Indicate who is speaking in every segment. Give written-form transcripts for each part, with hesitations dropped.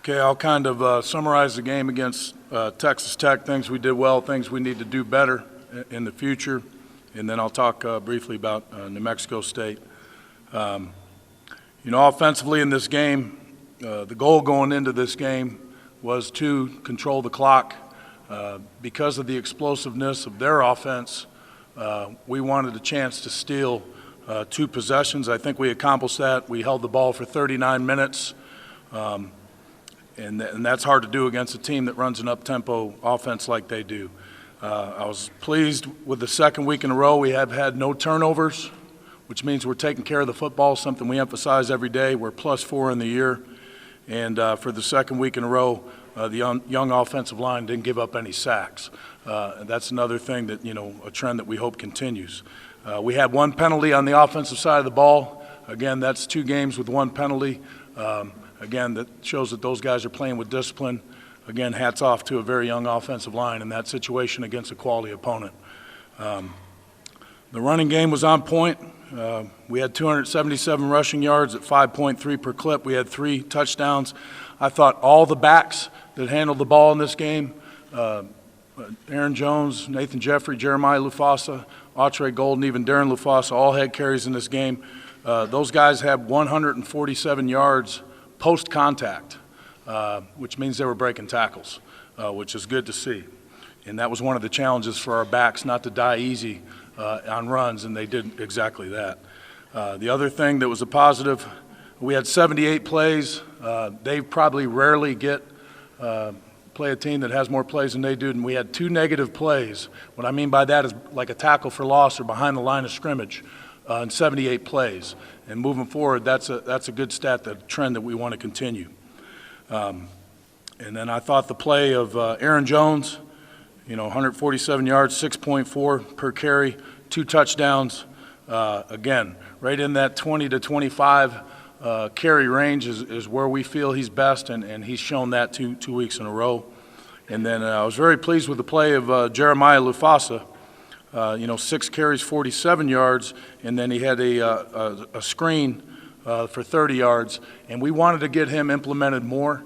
Speaker 1: Okay, I'll kind of summarize the game against Texas Tech, things we did well, things we need to do better in the future, and then I'll talk briefly about New Mexico State. Offensively in this game, the goal going into this game was to control the clock. Because of the explosiveness of their offense, we wanted a chance to steal 2 possessions. I think we accomplished that. We held the ball for 39 minutes. And that's hard to do against a team that runs an up-tempo offense like they do. I was pleased with the second week in a row. We have had no turnovers, which means we're taking care of the football, something we emphasize every day. We're +4 in the year. And for the second week in a row, the young offensive line didn't give up any sacks. And that's another thing that, a trend that we hope continues. We had 1 penalty on the offensive side of the ball. Again, that's 2 games with 1 penalty. Again, that shows that those guys are playing with discipline. Again, hats off to a very young offensive line in that situation against a quality opponent. The running game was on point. We had 277 rushing yards at 5.3 per clip. We had 3 touchdowns. I thought all the backs that handled the ball in this game, Aaron Jones, Nathan Jeffrey, Jeremiah Lufasa, Autre Golden, even Darren Lufasa, all had carries in this game. Those guys had 147 yards post-contact, which means they were breaking tackles, which is good to see. And that was one of the challenges for our backs, not to die easy on runs, and they did exactly that. The other thing that was a positive, we had 78 plays. They probably rarely play a team that has more plays than they do, and we had 2 negative plays. What I mean by that is like a tackle for loss or behind the line of scrimmage in 78 plays. And moving forward, that's a good stat, that trend that we want to continue. And then I thought the play of Aaron Jones, 147 yards, 6.4 per carry, 2 touchdowns. Again, right in that 20 to 25 carry range is where we feel he's best, and he's shown that two weeks in a row. And then I was very pleased with the play of Jeremiah Lufasa. 6 carries, 47 yards, and then he had a screen for 30 yards. And we wanted to get him implemented more.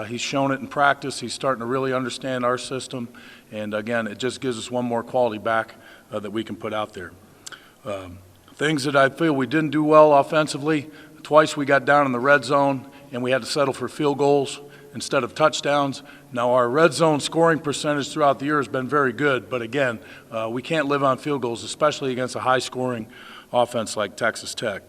Speaker 1: He's shown it in practice. He's starting to really understand our system. And, again, it just gives us one more quality back that we can put out there. Things that I feel we didn't do well offensively, twice we got down in the red zone, and we had to settle for field goals instead of touchdowns. Now, our red zone scoring percentage throughout the year has been very good, but again, we can't live on field goals, especially against a high-scoring offense like Texas Tech.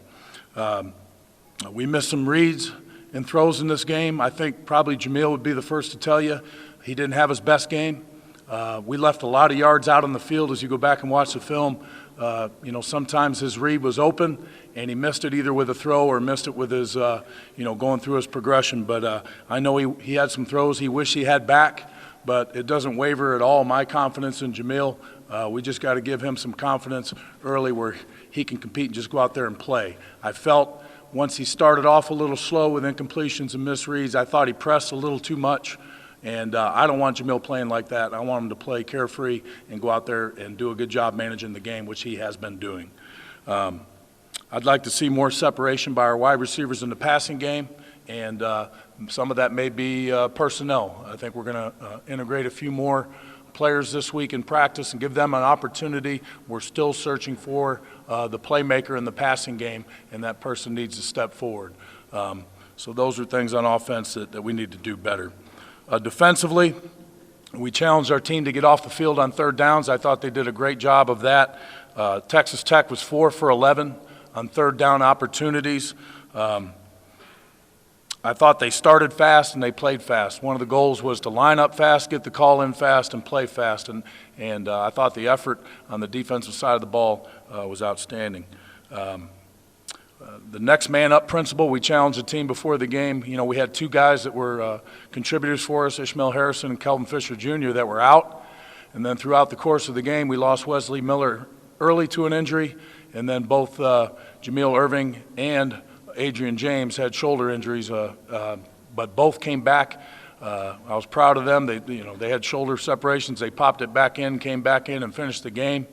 Speaker 1: We missed some reads and throws in this game. I think probably Jamil would be the first to tell you he didn't have his best game. We left a lot of yards out on the field. As you go back and watch the film, sometimes his read was open, and he missed it either with a throw or missed it with his, going through his progression. But I know he had some throws he wished he had back, but it doesn't waver at all my confidence in Jamil. We just got to give him some confidence early where he can compete and just go out there and play. I felt once he started off a little slow with incompletions and misreads, I thought he pressed a little too much. And I don't want Jamil playing like that. I want him to play carefree and go out there and do a good job managing the game, which he has been doing. I'd like to see more separation by our wide receivers in the passing game, and some of that may be personnel. I think we're going to integrate a few more players this week in practice and give them an opportunity. We're still searching for the playmaker in the passing game, and that person needs to step forward. So those are things on offense that we need to do better. Defensively, we challenged our team to get off the field on 3rd downs. I thought they did a great job of that. Texas Tech was 4 for 11 on 3rd down opportunities. I thought they started fast and they played fast. One of the goals was to line up fast, get the call in fast, and play fast. And I thought the effort on the defensive side of the ball was outstanding. The next man up principle, we challenged the team before the game. We had 2 guys that were contributors for us, Ishmael Harrison and Kelvin Fisher Jr., that were out. And then throughout the course of the game, we lost Wesley Miller early to an injury. And then both Jamil Irving and Adrian James had shoulder injuries, but both came back. I was proud of them. They had shoulder separations. They popped it back in, came back in, and finished the game.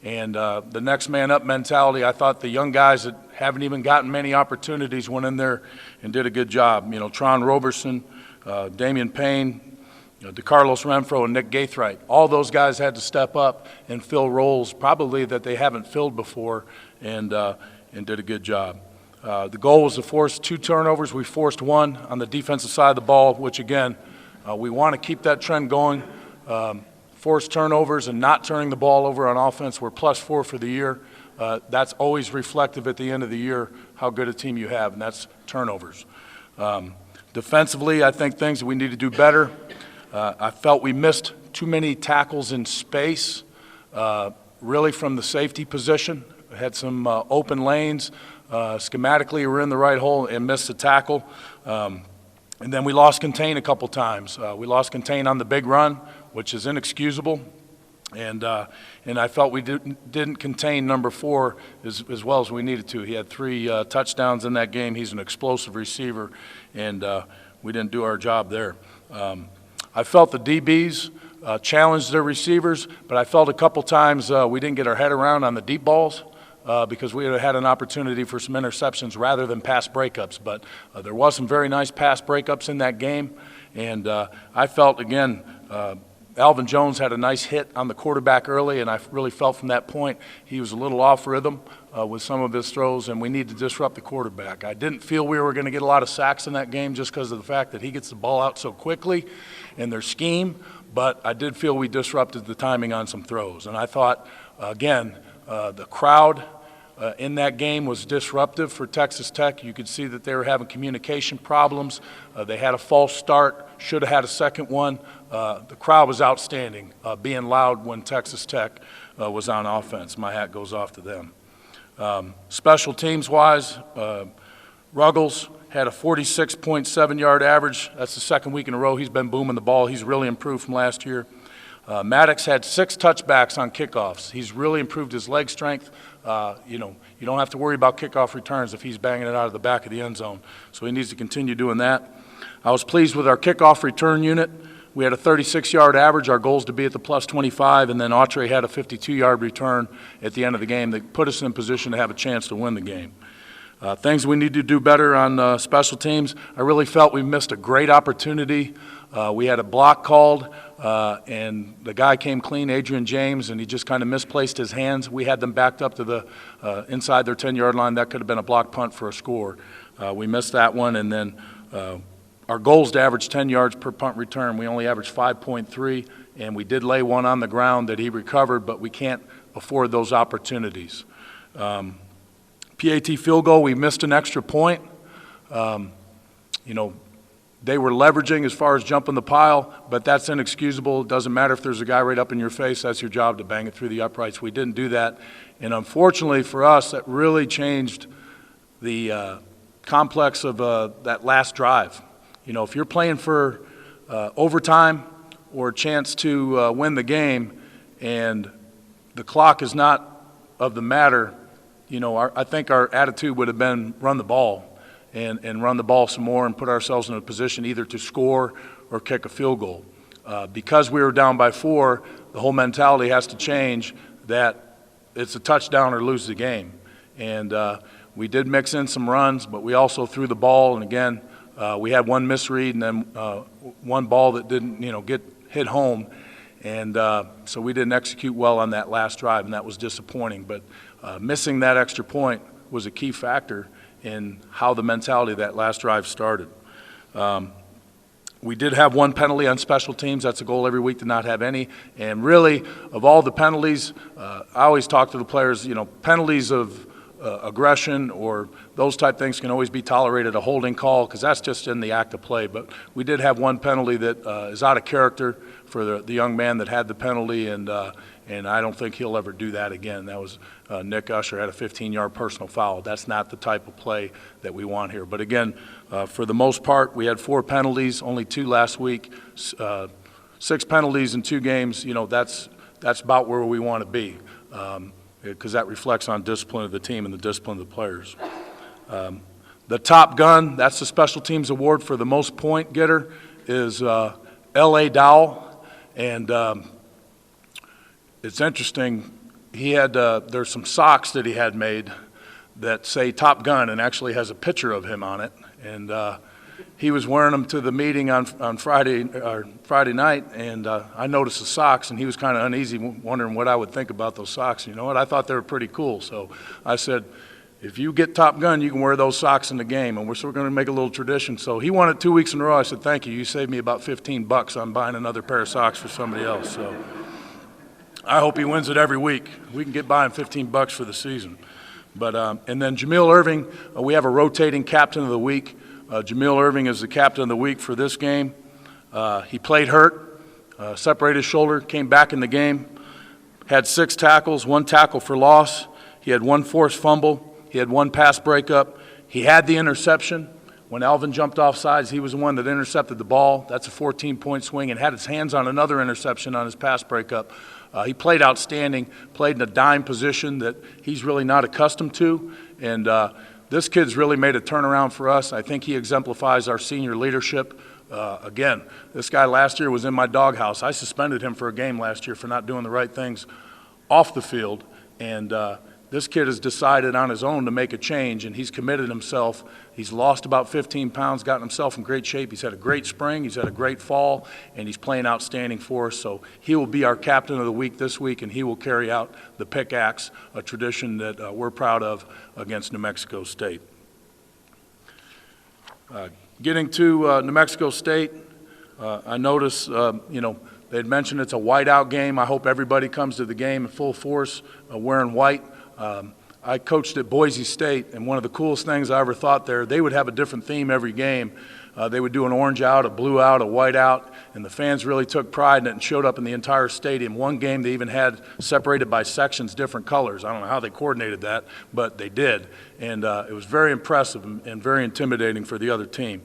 Speaker 1: And the next man up mentality, I thought the young guys that haven't even gotten many opportunities went in there and did a good job. Tron Roberson, Damian Payne, DeCarlos Renfro, and Nick Gaithright. All those guys had to step up and fill roles probably that they haven't filled before, and did a good job. The goal was to force 2 turnovers. We forced 1 on the defensive side of the ball, which, again, we want to keep that trend going. Forced turnovers and not turning the ball over on offense. We're +4 for the year. That's always reflective at the end of the year how good a team you have, and that's turnovers. Defensively, I think things that we need to do better. I felt we missed too many tackles in space, really from the safety position. We had some open lanes. Schematically, we were in the right hole and missed a tackle. And then we lost contain a couple times. We lost contain on the big run, which is inexcusable. And I felt we didn't contain number 4 as well as we needed to. He had 3 touchdowns in that game. He's an explosive receiver, and we didn't do our job there. I felt the DBs challenged their receivers, but I felt a couple times we didn't get our head around on the deep balls because we had an opportunity for some interceptions rather than pass breakups. But there was some very nice pass breakups in that game, and I felt, again, Alvin Jones had a nice hit on the quarterback early, and I really felt from that point he was a little off rhythm with some of his throws, and we need to disrupt the quarterback. I didn't feel we were going to get a lot of sacks in that game just because of the fact that he gets the ball out so quickly in their scheme, but I did feel we disrupted the timing on some throws. And I thought, again, the crowd in that game was disruptive for Texas Tech. You could see that they were having communication problems. They had a false start, should have had a second one. The crowd was outstanding, being loud when Texas Tech was on offense. My hat goes off to them. Special teams-wise, Ruggles had a 46.7-yard average. That's the second week in a row he's been booming the ball. He's really improved from last year. Maddox had 6 touchbacks on kickoffs. He's really improved his leg strength. You don't have to worry about kickoff returns if he's banging it out of the back of the end zone. So he needs to continue doing that. I was pleased with our kickoff return unit. We had a 36-yard average. Our goal is to be at the +25, and then Autry had a 52-yard return at the end of the game that put us in position to have a chance to win the game. Things we need to do better on special teams. I really felt we missed a great opportunity. We had a block called, and the guy came clean, Adrian James, and he just kind of misplaced his hands. We had them backed up to the inside their 10-yard line. That could have been a block punt for a score. We missed that one, and then our goal is to average 10 yards per punt return. We only averaged 5.3, and we did lay one on the ground that he recovered, but we can't afford those opportunities. PAT field goal, we missed an extra point. They were leveraging as far as jumping the pile, but that's inexcusable. It doesn't matter if there's a guy right up in your face. That's your job to bang it through the uprights. We didn't do that, and unfortunately for us, that really changed the complex of that last drive. If you're playing for overtime or a chance to win the game and the clock is not of the matter, I think our attitude would have been run the ball and run the ball some more and put ourselves in a position either to score or kick a field goal. Because we were down by 4, the whole mentality has to change that it's a touchdown or lose the game. And we did mix in some runs, but we also threw the ball, and again, we had one misread and then one ball that didn't, get hit home. And so we didn't execute well on that last drive, and that was disappointing. But missing that extra point was a key factor in how the mentality of that last drive started. We did have one penalty on special teams. That's a goal every week to not have any. And really, of all the penalties, I always talk to the players, penalties of aggression or those type things can always be tolerated, a holding call, because that's just in the act of play. But we did have one penalty that is out of character for the young man that had the penalty, and I don't think he'll ever do that again. That was Nick Usher had a 15-yard personal foul. That's not the type of play that we want here. But again, for the most part, we had 4 penalties, only 2 last week, 6 penalties in 2 games. That's about where we want to be. Because that reflects on discipline of the team and the discipline of the players. The top gun, that's the special teams award for the most point getter, is L.A. Dowell. And it's interesting, he had, there's some socks that he had made that say Top Gun and actually has a picture of him on it. And he was wearing them to the meeting on Friday night, and I noticed the socks, and he was kind of uneasy, wondering what I would think about those socks. You know what? I thought they were pretty cool, so I said, if you get Top Gun, you can wear those socks in the game, and we're sort of going to make a little tradition. So he won it 2 weeks in a row. I said, thank you. You saved me about $15 on buying another pair of socks for somebody else. So I hope he wins it every week. We can get by him $15 for the season. But and then Jameel Irving, we have a rotating captain of the week. Jameel Irving is the captain of the week for this game. He played hurt, separated his shoulder, came back in the game, had 6 tackles, 1 tackle for loss. He had 1 forced fumble. He had 1 pass breakup. He had the interception. When Alvin jumped off sides, he was the one that intercepted the ball. That's a 14-point swing, and had his hands on another interception on his pass breakup. He played outstanding, played in a dime position that he's really not accustomed to. And this kid's really made a turnaround for us. I think he exemplifies our senior leadership. Again, this guy last year was in my doghouse. I suspended him for a game last year for not doing the right things off the field. And this kid has decided on his own to make a change, and he's committed himself. He's lost about 15 pounds, gotten himself in great shape. He's had a great spring, he's had a great fall, and he's playing outstanding for us. So he will be our captain of the week this week, and he will carry out the pickaxe, a tradition that we're proud of against New Mexico State. Getting to New Mexico State, I notice, they had mentioned it's a whiteout game. I hope everybody comes to the game in full force, wearing white. I coached at Boise State, and one of the coolest things I ever thought there, they would have a different theme every game. They would do an orange out, a blue out, a white out, and the fans really took pride in it and showed up in the entire stadium. One game they even had separated by sections, different colors. I don't know how they coordinated that, but they did. And it was very impressive and very intimidating for the other team.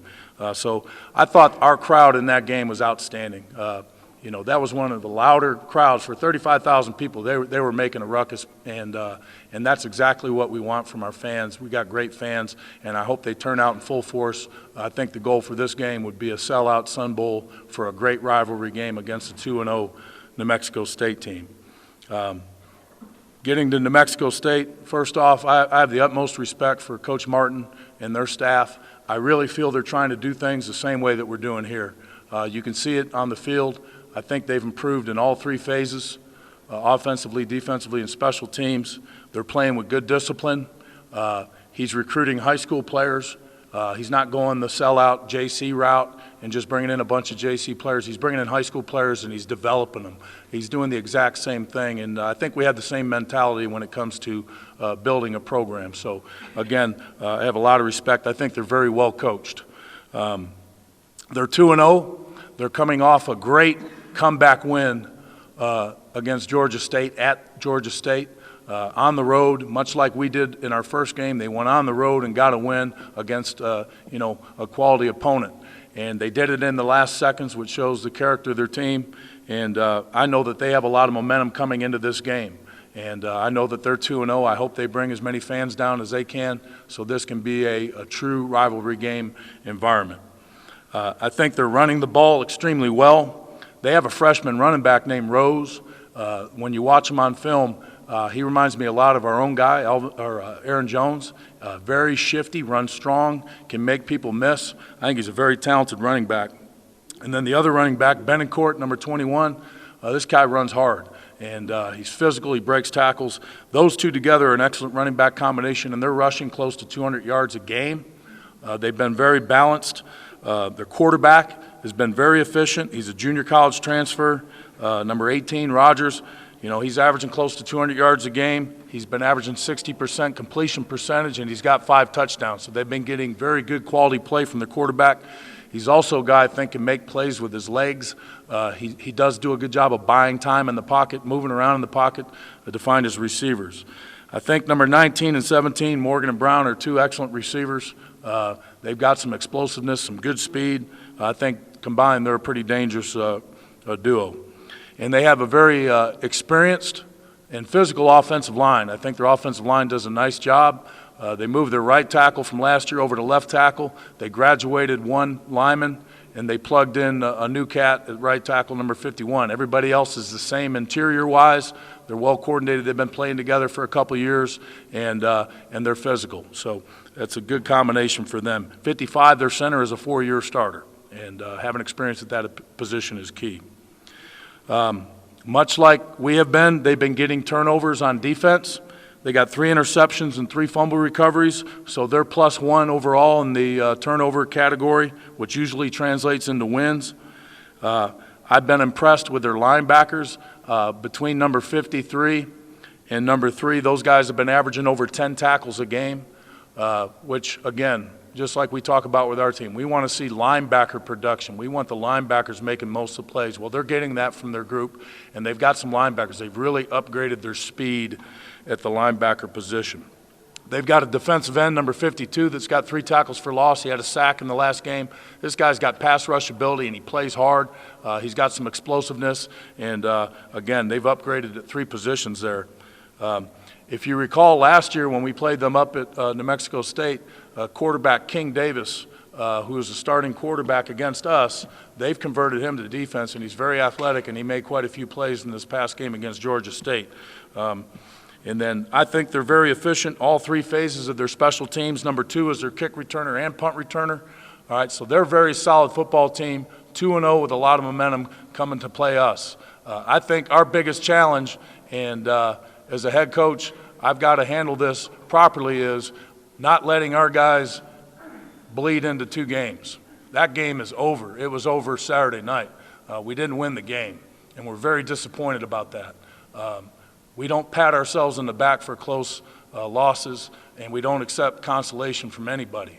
Speaker 1: So I thought our crowd in that game was outstanding. That was one of the louder crowds. For 35,000 people, they were making a ruckus, and that's exactly what we want from our fans. We got great fans, and I hope they turn out in full force. I think the goal for this game would be a sellout Sun Bowl for a great rivalry game against the 2-0 New Mexico State team. Getting to New Mexico State, first off, I have the utmost respect for Coach Martin and their staff. I really feel they're trying to do things the same way that we're doing here. You can see it on the field. I think they've improved in all 3 phases, offensively, defensively, and special teams. They're playing with good discipline. He's recruiting high school players. He's not going the sellout JC route and just bringing in a bunch of JC players. He's bringing in high school players, and he's developing them. He's doing the exact same thing, and I think we have the same mentality when it comes to building a program. So, again, I have a lot of respect. I think they're very well coached. They're 2-0. They're coming off a great comeback win against Georgia State at Georgia State on the road, much like we did in our first game. They went on the road and got a win against a quality opponent, and they did it in the last seconds, which shows the character of their team. And I know that they have a lot of momentum coming into this game, and I know that they're 2-0. I hope they bring as many fans down as they can, so this can be a true rivalry game environment. I think they're running the ball extremely well. They have a freshman running back named Rose. When you watch him on film, he reminds me a lot of our own guy, Aaron Jones. Very shifty, runs strong, can make people miss. I think he's a very talented running back. And then the other running back, Benincourt, number 21, this guy runs hard. And he's physical, he breaks tackles. Those two together are an excellent running back combination, and they're rushing close to 200 yards a game. They've been very balanced. Their quarterback has been very efficient. He's a junior college transfer, number 18, Rogers. He's averaging close to 200 yards a game. He's been averaging 60% completion percentage, and he's got 5 touchdowns. So they've been getting very good quality play from the quarterback. He's also a guy I think can make plays with his legs. He does do a good job of buying time in the pocket, moving around in the pocket to find his receivers. I think number 19 and 17, Morgan and Brown, are 2 excellent receivers. They've got some explosiveness, some good speed. I think combined they're a pretty dangerous duo. And they have a very experienced and physical offensive line. I think their offensive line does a nice job. They moved their right tackle from last year over to left tackle. They graduated 1 lineman, and they plugged in a new cat at right tackle, number 51. Everybody else is the same interior-wise. They're well coordinated. They've been playing together for a couple of years, and they're physical. So that's a good combination for them. 55, their center is a 4-year starter, and having experience at that position is key. Much like we have been, they've been getting turnovers on defense. They got 3 interceptions and 3 fumble recoveries, so they're +1 overall in the turnover category, which usually translates into wins. I've been impressed with their linebackers. Between number 53 and number 3, those guys have been averaging over 10 tackles a game, which, again, just like we talk about with our team, we want to see linebacker production. We want the linebackers making most of the plays. Well, they're getting that from their group, and they've got some linebackers. They've really upgraded their speed at the linebacker position. They've got a defensive end, number 52, that's got 3 tackles for loss. He had a sack in the last game. This guy's got pass rush ability, and he plays hard. He's got some explosiveness, and again, they've upgraded at 3 positions there. If you recall last year when we played them up at New Mexico State, quarterback King Davis, who was a starting quarterback against us, they've converted him to defense, and he's very athletic, and he made quite a few plays in this past game against Georgia State. And then I think they're very efficient, all 3 phases of their special teams. Number 2 is their kick returner and punt returner. All right, so they're a very solid football team, 2-0 with a lot of momentum coming to play us. I think our biggest challenge, and as a head coach, I've got to handle this properly, is not letting our guys bleed into 2 games. That game is over. It was over Saturday night. We didn't win the game, and we're very disappointed about that. We don't pat ourselves in the back for close losses, and we don't accept consolation from anybody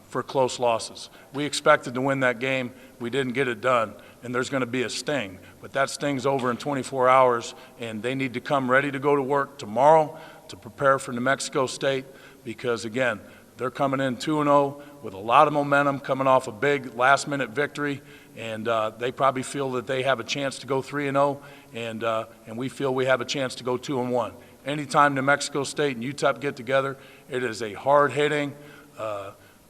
Speaker 1: for close losses. We expected to win that game. We didn't get it done, and there's going to be a sting. But that sting's over in 24 hours, and they need to come ready to go to work tomorrow to prepare for New Mexico State because, again, they're coming in 2-0 with a lot of momentum, coming off a big last-minute victory, and they probably feel that they have a chance to go 3-0, and we feel we have a chance to go 2-1. Anytime New Mexico State and UTEP get together, it is a hard-hitting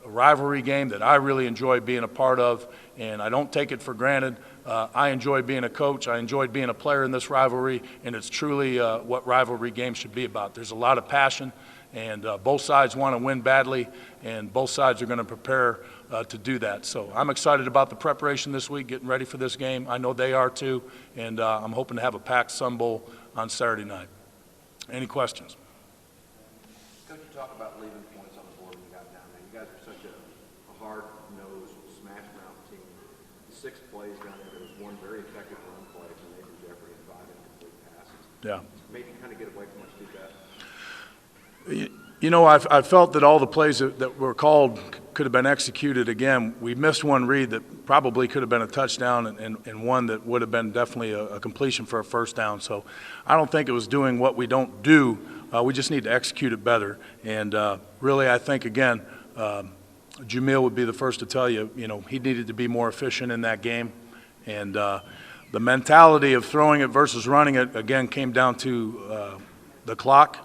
Speaker 1: rivalry game that I really enjoy being a part of, and I don't take it for granted. I enjoy being a coach. I enjoyed being a player in this rivalry, and it's truly what rivalry games should be about. There's a lot of passion, and both sides want to win badly, and both sides are going to prepare to do that. So I'm excited about the preparation this week, getting ready for this game. I know they are too, and I'm hoping to have a packed Sun Bowl on Saturday night. Any questions?
Speaker 2: Coach, you talk about leaving points on the board when you got down there. You guys are such a hard-nosed, smash-mouth team. 6 plays down there, there was 1 very effective run play from Nathan Jeffrey and 5 incomplete passes.
Speaker 1: Yeah.
Speaker 2: Maybe kind of get away from much too fast.
Speaker 1: You know, I felt that all the plays that were called could have been executed again. We missed 1 read that probably could have been a touchdown and 1 that would have been definitely a completion for a first down. So I don't think it was doing what we don't do. We just need to execute it better. And really, I think, again, Jamil would be the first to tell you, you know, he needed to be more efficient in that game. And the mentality of throwing it versus running it, again, came down to the clock.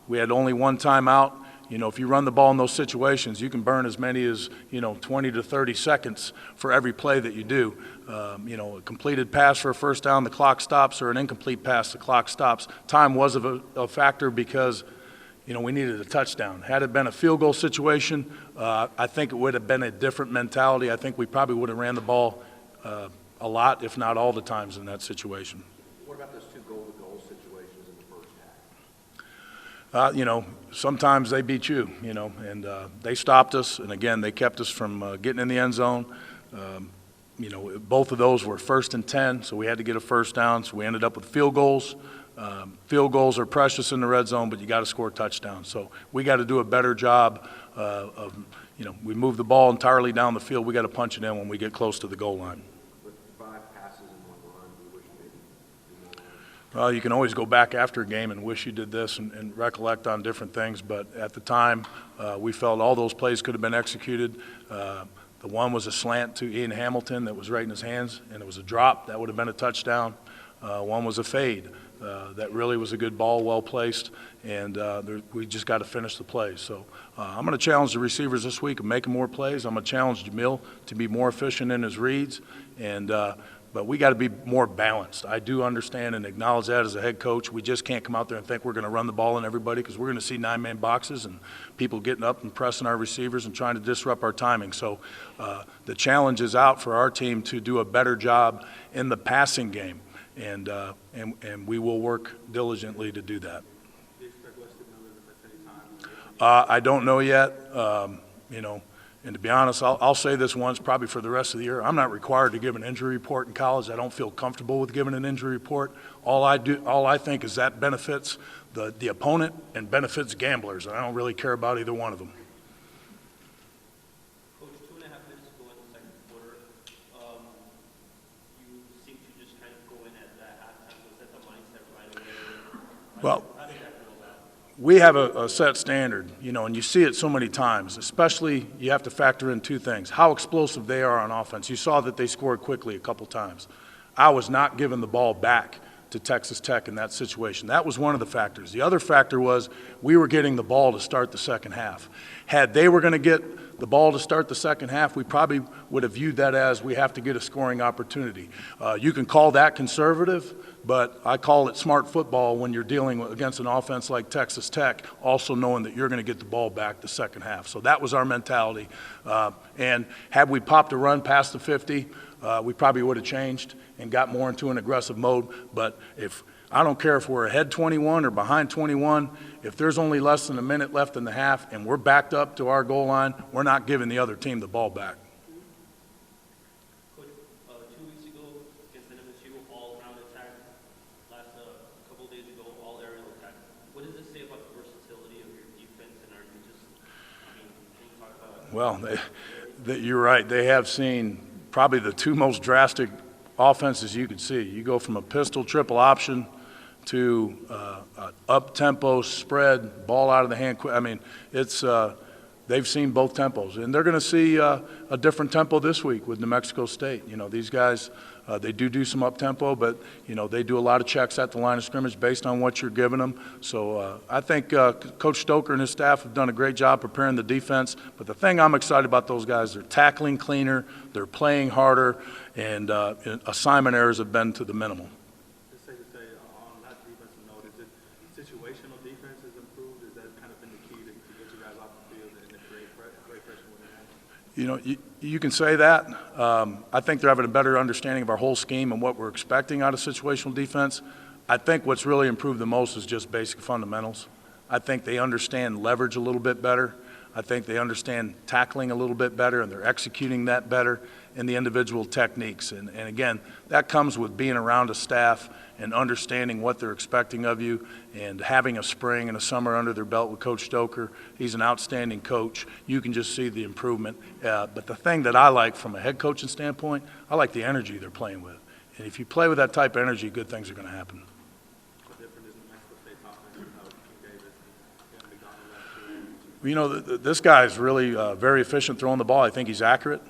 Speaker 1: We had only 1 timeout. You know, if you run the ball in those situations, you can burn as many as, 20 to 30 seconds for every play that you do. A completed pass for a first down, the clock stops, or an incomplete pass, the clock stops. Time was a factor because, we needed a touchdown. Had it been a field goal situation, I think it would have been a different mentality. I think we probably would have ran the ball a lot, if not all the times in that situation.
Speaker 2: What about those 2 goal-to-goal situations in the first half?
Speaker 1: Sometimes they beat you, and they stopped us, and again, they kept us from getting in the end zone. Both of those were 1st and 10, so we had to get a first down, so we ended up with field goals. Field goals are precious in the red zone, but you got to score touchdowns. So we got to do a better job of, we move the ball entirely down the field. We got to punch it in when we get close to the goal line.
Speaker 2: With 5 passes and 1 run, do you wish maybe do more?
Speaker 1: Well, you can always go back after a game and wish you did this and recollect on different things, but at the time, we felt all those plays could have been executed. The one was a slant to Ian Hamilton that was right in his hands, and it was a drop. That would have been a touchdown. One was a fade. That really was a good ball, well placed, and we just got to finish the play. So I'm going to challenge the receivers this week of making more plays. I'm going to challenge Jamil to be more efficient in his reads, and but we got to be more balanced. I do understand and acknowledge that as a head coach. We just can't come out there and think we're going to run the ball on everybody, because we're going to see 9-man boxes and people getting up and pressing our receivers and trying to disrupt our timing. So the challenge is out for our team to do a better job in the passing game, and we will work diligently to do that.
Speaker 3: Do you expect Wesley Miller to miss any time?
Speaker 1: I don't know yet. And to be honest, I'll say this once, probably for the rest of the year. I'm not required to give an injury report in college. I don't feel comfortable with giving an injury report. All I think is that benefits the opponent and benefits gamblers, and I don't really care about either one of them.
Speaker 4: Coach, 2.5 minutes ago in the second quarter, you seemed to just kind of go in at that halftime. Was that the mindset right away?
Speaker 1: Well,
Speaker 4: How did that roll out?
Speaker 1: we have a set standard, and you see it so many times. Especially, you have to factor in two things: how explosive they are on offense. You saw that they scored quickly a couple times. I was not giving the ball back to Texas Tech in that situation. That was one of the factors. The other factor was we were getting the ball to start the second half. Had they were going to get the ball to start the second half, we probably would have viewed that as we have to get a scoring opportunity. You can call that conservative, but I call it smart football when you're dealing against an offense like Texas Tech, also knowing that you're going to get the ball back the second half. So that was our mentality. And had we popped a run past the 50, we probably would have changed and got more into an aggressive mode. But I don't care if we're ahead 21 or behind 21, if there's only less than a minute left in the half and we're backed up to our goal line, we're not giving the other team the ball back.
Speaker 4: Coach, 2 weeks ago against NMSU, all-around attack. Last couple of days ago, all-aerial attack. What does this say about the versatility of your defense, and are you just, can you talk about?
Speaker 1: Well, you're right. They have seen probably the two most drastic offenses you could see. You go from a pistol triple option to up-tempo spread, ball out of the hand. I mean, they've seen both tempos, and they're going to see a different tempo this week with New Mexico State. These guys, they do some up-tempo, but, they do a lot of checks at the line of scrimmage based on what you're giving them. So I think Coach Stoker and his staff have done a great job preparing the defense. But the thing I'm excited about those guys, they're tackling cleaner, they're playing harder, and assignment errors have been to the minimum.
Speaker 3: It's safe to say, on that defensive note, is it situational defense has improved? Has that kind of been the key to get you guys off the field and create pressure when they have?
Speaker 1: You can say that. I think they're having a better understanding of our whole scheme and what we're expecting out of situational defense. I think what's really improved the most is just basic fundamentals. I think they understand leverage a little bit better. I think they understand tackling a little bit better, and they're executing that better in the individual techniques. And again, that comes with being around a staff and understanding what they're expecting of you, and having a spring and a summer under their belt with Coach Stoker. He's an outstanding coach. You can just see the improvement. But the thing that I like from a head coaching standpoint, I like the energy they're playing with. And if you play with that type of energy, good things are going to happen.
Speaker 3: How different is New Mexico State's offense without King Davis and McDonald last year?
Speaker 1: This guy is really very efficient throwing the ball. I think he's accurate.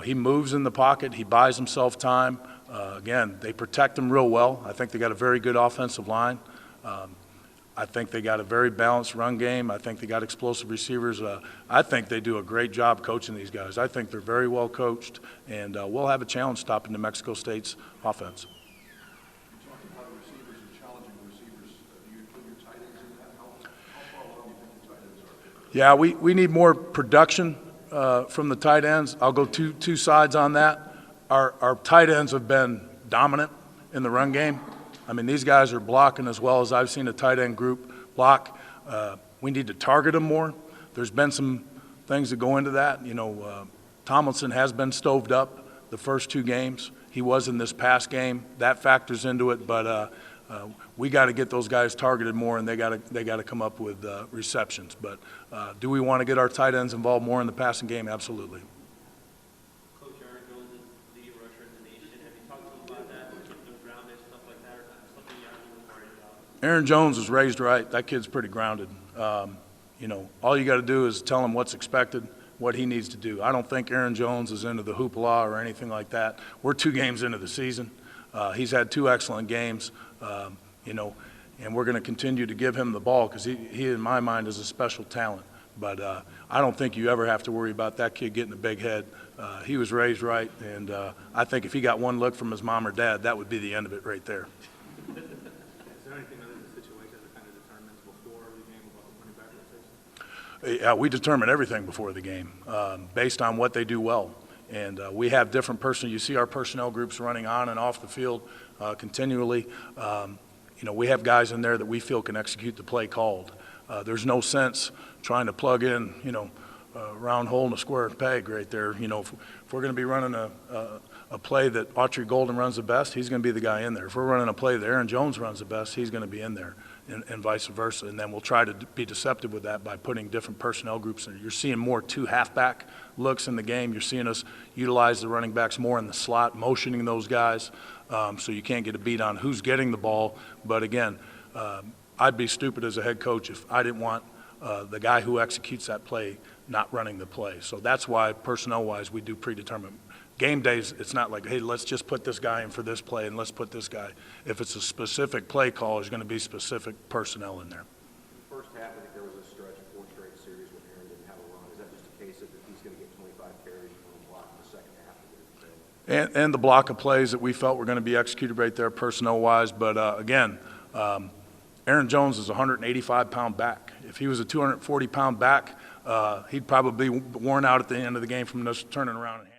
Speaker 1: He moves in the pocket. He buys himself time. Again, they protect him real well. I think they got a very good offensive line. I think they got a very balanced run game. I think they got explosive receivers. I think they do a great job coaching these guys. I think they're very well coached, and we'll have a challenge stopping New Mexico State's offense.
Speaker 2: You talked about receivers and challenging receivers. Do you include your tight ends in that? How far along do you think your tight ends are?
Speaker 1: Yeah, we need more production from the tight ends. I'll go two sides on that. Our tight ends have been dominant in the run game. I mean, these guys are blocking as well as I've seen a tight end group block. We need to target them more. There's been some things that go into that. Tomlinson has been stoved up the first 2 games. He was in this past game. That factors into it, but we got to get those guys targeted more, and they got to come up with receptions. But do we want to get our tight ends involved more in the passing game? Absolutely.
Speaker 4: Coach, Aaron Jones is the leading rusher in the nation. Have you talked to him about that, keep them grounded, stuff like that, or something you haven't even worried about?
Speaker 1: Aaron Jones was raised right. That kid's pretty grounded. All you got to do is tell him what's expected, what he needs to do. I don't think Aaron Jones is into the hoopla or anything like that. We're 2 games into the season. He's had 2 excellent games, and we're going to continue to give him the ball because he, in my mind, is a special talent. But I don't think you ever have to worry about that kid getting a big head. He was raised right, and I think if he got one look from his mom or dad, that would be the end of it right there.
Speaker 3: Is there anything other than the situation that kind of determines before the game about the running back rotation?
Speaker 1: Yeah, we determine everything before the game based on what they do well. And we have different personnel. You see our personnel groups running on and off the field continually. We have guys in there that we feel can execute the play called. There's no sense trying to plug in, a round hole in a square peg right there. If we're going to be running a play that Autry Golden runs the best, he's going to be the guy in there. If we're running a play that Aaron Jones runs the best, he's going to be in there, and vice versa. And then we'll try to be deceptive with that by putting different personnel groups in. You're seeing more two halfback looks in the game. You're seeing us utilize the running backs more in the slot, motioning those guys, so you can't get a beat on who's getting the ball. But again, I'd be stupid as a head coach if I didn't want the guy who executes that play not running the play. So that's why, personnel-wise, we do predetermine. Game days, it's not like, hey, let's just put this guy in for this play and let's put this guy. If it's a specific play call, there's going to be specific personnel in there.
Speaker 2: The first half, I think there was a stretch of 4 straight series when Aaron didn't have a run. Is that just a case of if he's going to get 25 carries from a block in the second half?
Speaker 1: And the block of plays that we felt were going to be executed right there personnel-wise. But, again, Aaron Jones is a 185-pound back. If he was a 240-pound back, he'd probably be worn out at the end of the game from just turning around and